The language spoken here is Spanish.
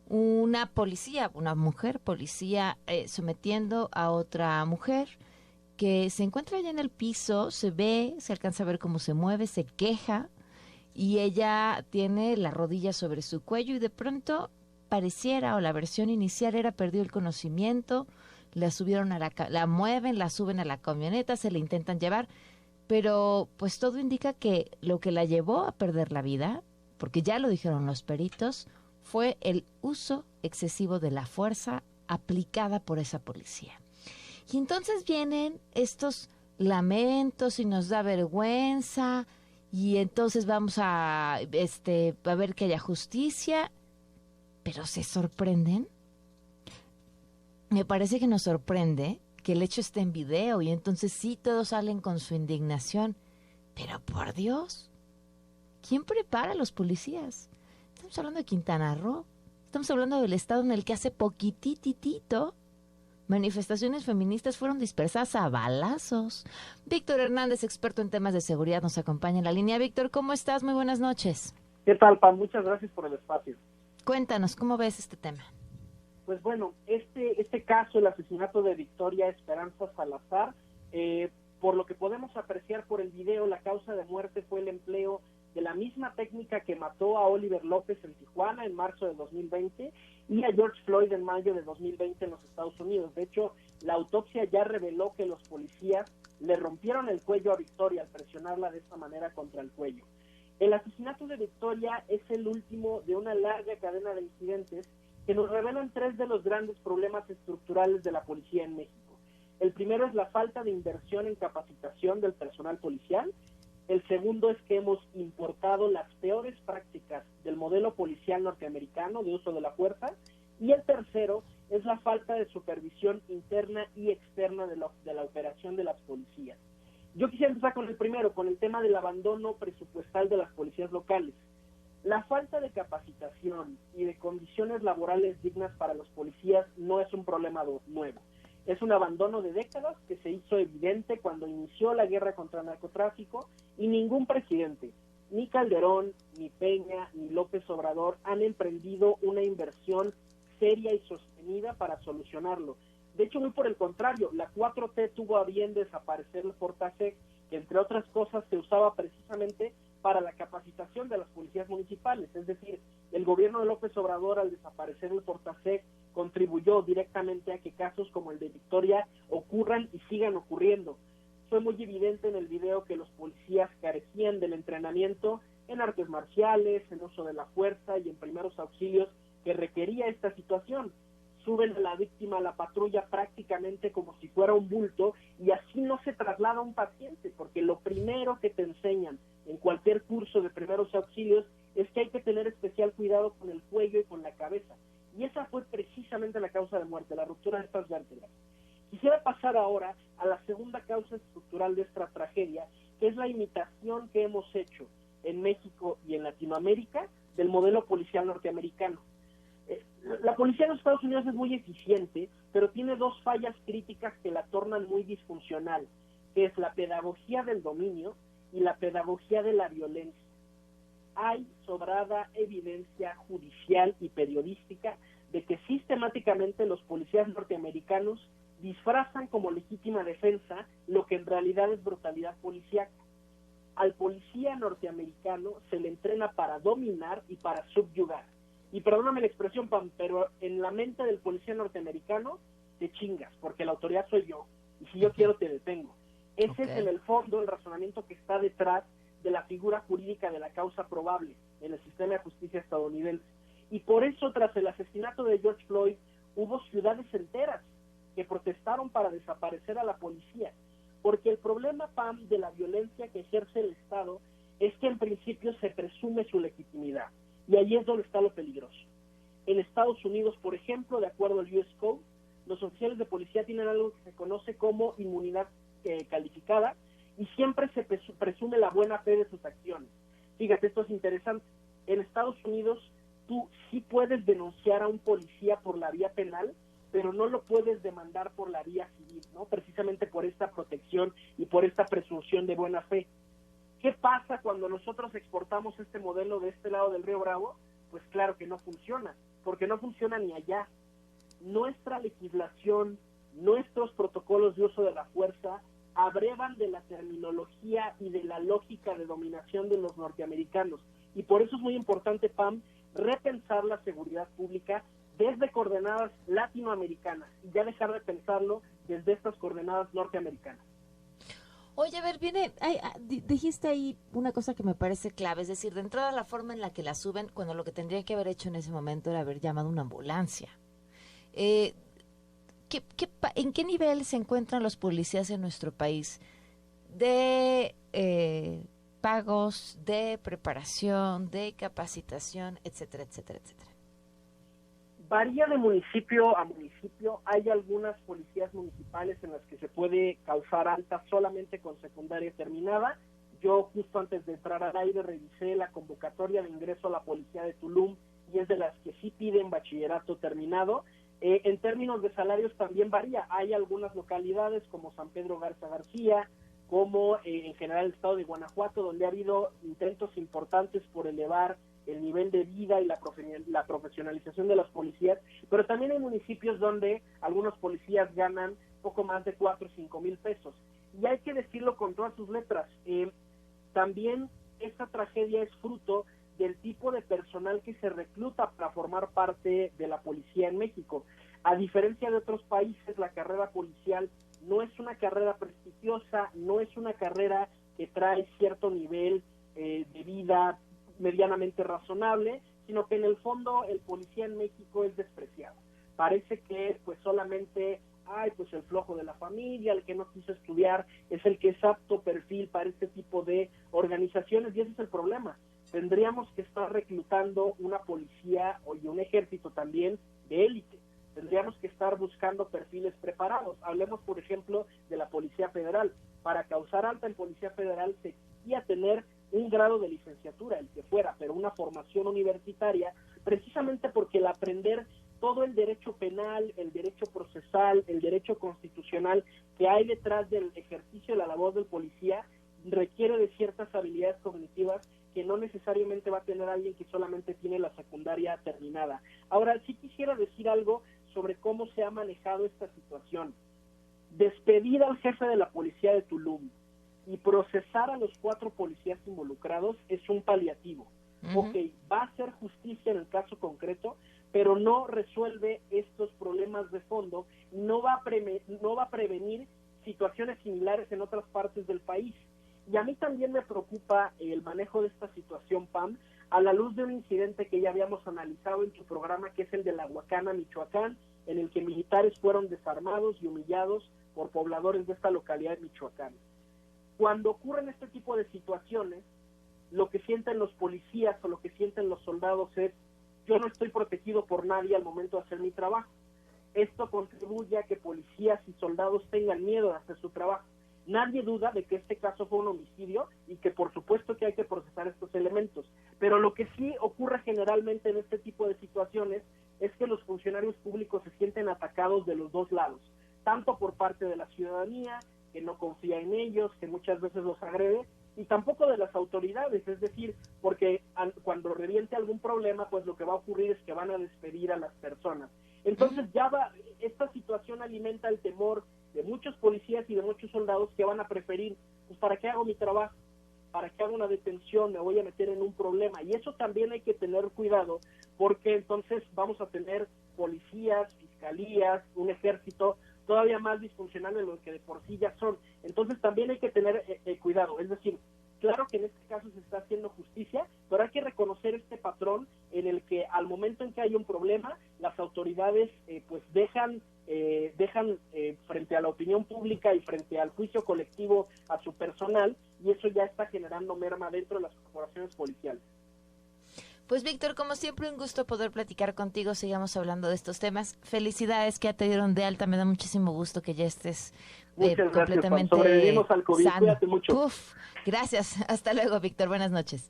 una policía, una mujer policía sometiendo a otra mujer que se encuentra ya en el piso, se ve, se alcanza a ver cómo se mueve, se queja y ella tiene la rodilla sobre su cuello y de pronto pareciera, o la versión inicial era, perdió el conocimiento, la subieron a la mueven, la suben a la camioneta, se la intentan llevar, pero pues todo indica que lo que la llevó a perder la vida, porque ya lo dijeron los peritos, fue el uso excesivo de la fuerza aplicada por esa policía. Y entonces vienen estos lamentos y nos da vergüenza y entonces vamos a ver que haya justicia, pero se sorprenden. Me parece que nos sorprende que el hecho esté en video y entonces sí todos salen con su indignación. Pero por Dios, ¿quién prepara a los policías? Estamos hablando de Quintana Roo, estamos hablando del estado en el que hace poquititito manifestaciones feministas fueron dispersadas a balazos. Víctor Hernández, experto en temas de seguridad, nos acompaña en la línea. Víctor, ¿cómo estás? Muy buenas noches. ¿Qué tal, Pam? Muchas gracias por el espacio. Cuéntanos, ¿cómo ves este tema? Pues bueno, este caso, el asesinato de Victoria Esperanza Salazar, por lo que podemos apreciar por el video, la causa de muerte fue el empleo de la misma técnica que mató a Oliver López en Tijuana en marzo de 2020 y a George Floyd en mayo de 2020 en los Estados Unidos. De hecho, la autopsia ya reveló que los policías le rompieron el cuello a Victoria al presionarla de esta manera contra el cuello. El asesinato de Victoria es el último de una larga cadena de incidentes que nos revelan tres de los grandes problemas estructurales de la policía en México. El primero es la falta de inversión en capacitación del personal policial. El segundo es que hemos importado las peores prácticas del modelo policial norteamericano de uso de la fuerza. Y el tercero es la falta de supervisión interna y externa de la operación de las policías. Yo quisiera empezar con el primero, con el tema del abandono presupuestal de las policías locales. La falta de capacitación y de condiciones laborales dignas para los policías no es un problema nuevo. Es un abandono de décadas que se hizo evidente cuando inició la guerra contra el narcotráfico y ningún presidente, ni Calderón, ni Peña, ni López Obrador han emprendido una inversión seria y sostenida para solucionarlo. De hecho, muy por el contrario, la 4T tuvo a bien desaparecer el Fortasec, que entre otras cosas se usaba precisamente para la capacitación de las policías municipales. Es decir, el gobierno de López Obrador, al desaparecer el Fortasec, contribuyó directamente a que casos como el de Victoria ocurran y sigan ocurriendo. Fue muy evidente en el video que los policías carecían del entrenamiento en artes marciales, en uso de la fuerza y en primeros auxilios que requería esta situación. Suben a la víctima a la patrulla prácticamente como si fuera un bulto y así no se traslada un paciente, porque lo primero que te enseñan en cualquier curso de primeros auxilios es que hay que tener especial cuidado con el cuello y con la cabeza. Y esa fue precisamente la causa de muerte, la ruptura de estas vértebras. Quisiera pasar ahora a la segunda causa estructural de esta tragedia, que es la imitación que hemos hecho en México y en Latinoamérica del modelo policial norteamericano. La policía en los Estados Unidos es muy eficiente, pero tiene dos fallas críticas que la tornan muy disfuncional, que es la pedagogía del dominio y la pedagogía de la violencia. Hay sobrada evidencia judicial y periodística de que sistemáticamente los policías norteamericanos disfrazan como legítima defensa lo que en realidad es brutalidad policíaca. Al policía norteamericano se le entrena para dominar y para subyugar. Y perdóname la expresión, Pam, pero en la mente del policía norteamericano te chingas, porque la autoridad soy yo, y si yo quiero te detengo. Ese es en el fondo el razonamiento que está detrás de la figura jurídica de la causa probable en el sistema de justicia estadounidense. Y por eso, tras el asesinato de George Floyd, hubo ciudades enteras que protestaron para desaparecer a la policía, porque el problema, Pam, de la violencia que ejerce el Estado es que en principio se presume su legitimidad. Y ahí es donde está lo peligroso. En Estados Unidos, por ejemplo, de acuerdo al US Code, los oficiales de policía tienen algo que se conoce como inmunidad calificada y siempre se presume la buena fe de sus acciones. Fíjate, esto es interesante. En Estados Unidos, tú sí puedes denunciar a un policía por la vía penal, pero no lo puedes demandar por la vía civil, ¿no? Precisamente por esta protección y por esta presunción de buena fe. ¿Qué pasa cuando nosotros exportamos este modelo de este lado del Río Bravo? Pues claro que no funciona, porque no funciona ni allá. Nuestra legislación, nuestros protocolos de uso de la fuerza abrevan de la terminología y de la lógica de dominación de los norteamericanos. Y por eso es muy importante, Pam, repensar la seguridad pública desde coordenadas latinoamericanas y ya dejar de pensarlo desde estas coordenadas norteamericanas. Oye, a ver, dijiste ahí una cosa que me parece clave, es decir, de entrada la forma en la que la suben, cuando lo que tendría que haber hecho en ese momento era haber llamado una ambulancia. ¿En qué nivel se encuentran los policías en nuestro país? De pagos, de preparación, de capacitación, etcétera, etcétera, etcétera. Varía de municipio a municipio. Hay algunas policías municipales en las que se puede causar alta solamente con secundaria terminada. Yo justo antes de entrar al aire revisé la convocatoria de ingreso a la policía de Tulum y es de las que sí piden bachillerato terminado. En términos de salarios también varía. Hay algunas localidades como San Pedro Garza García, como en general el estado de Guanajuato, donde ha habido intentos importantes por elevar el nivel de vida y la profesionalización de las policías, pero también hay municipios donde algunos policías ganan poco más de 4 o 5 mil pesos. Y hay que decirlo con todas sus letras, también esta tragedia es fruto del tipo de personal que se recluta para formar parte de la policía en México. A diferencia de otros países, la carrera policial no es una carrera prestigiosa, no es una carrera que trae cierto nivel de vida medianamente razonable, sino que en el fondo el policía en México es despreciado. Parece que pues solamente pues el flojo de la familia, el que no quiso estudiar, es el que es apto perfil para este tipo de organizaciones, y ese es el problema. Tendríamos que estar reclutando una policía y un ejército también de élite. Tendríamos que estar buscando perfiles preparados. Hablemos, por ejemplo, de la Policía Federal. Para causar alta en Policía Federal se exigía tener un grado de licenciatura, el que fuera, pero una formación universitaria, precisamente porque el aprender todo el derecho penal, el derecho procesal, el derecho constitucional que hay detrás del ejercicio de la labor del policía requiere de ciertas habilidades cognitivas que no necesariamente va a tener alguien que solamente tiene la secundaria terminada. Ahora, sí quisiera decir algo sobre cómo se ha manejado esta situación. Despedir al jefe de la policía de Tulum y procesar a los 4 policías involucrados es un paliativo. Ok, va a hacer justicia en el caso concreto, pero no resuelve estos problemas de fondo, no va a prevenir situaciones similares en otras partes del país. Y a mí también me preocupa el manejo de esta situación, Pam, a la luz de un incidente que ya habíamos analizado en tu programa, que es el de La Huacana, Michoacán, en el que militares fueron desarmados y humillados por pobladores de esta localidad de Michoacán. Cuando ocurren este tipo de situaciones, lo que sienten los policías o lo que sienten los soldados es: yo no estoy protegido por nadie al momento de hacer mi trabajo. Esto contribuye a que policías y soldados tengan miedo de hacer su trabajo. Nadie duda de que este caso fue un homicidio y que por supuesto que hay que procesar estos elementos, pero lo que sí ocurre generalmente en este tipo de situaciones es que los funcionarios públicos se sienten atacados de los dos lados, tanto por parte de la ciudadanía, que no confía en ellos, que muchas veces los agrede, y tampoco de las autoridades, es decir, porque cuando reviente algún problema, pues lo que va a ocurrir es que van a despedir a las personas. Entonces esta situación alimenta el temor de muchos policías y de muchos soldados que van a preferir, pues ¿para qué hago mi trabajo? ¿Para qué hago una detención? Me voy a meter en un problema. Y eso también hay que tener cuidado, porque entonces vamos a tener policías, fiscalías, un ejército todavía más disfuncional de lo que de por sí ya son. Entonces también hay que tener cuidado, es decir, claro que en este caso se está haciendo justicia, pero hay que reconocer este patrón en el que al momento en que hay un problema, las autoridades pues dejan frente a la opinión pública y frente al juicio colectivo a su personal, y eso ya está generando merma dentro de las corporaciones policiales. Pues Víctor, como siempre, un gusto poder platicar contigo, sigamos hablando de estos temas. Felicidades que ya te dieron de alta, me da muchísimo gusto que ya estés completamente sobrevivimos al COVID, sano. Cuídate mucho. Uf, gracias, hasta luego Víctor, buenas noches.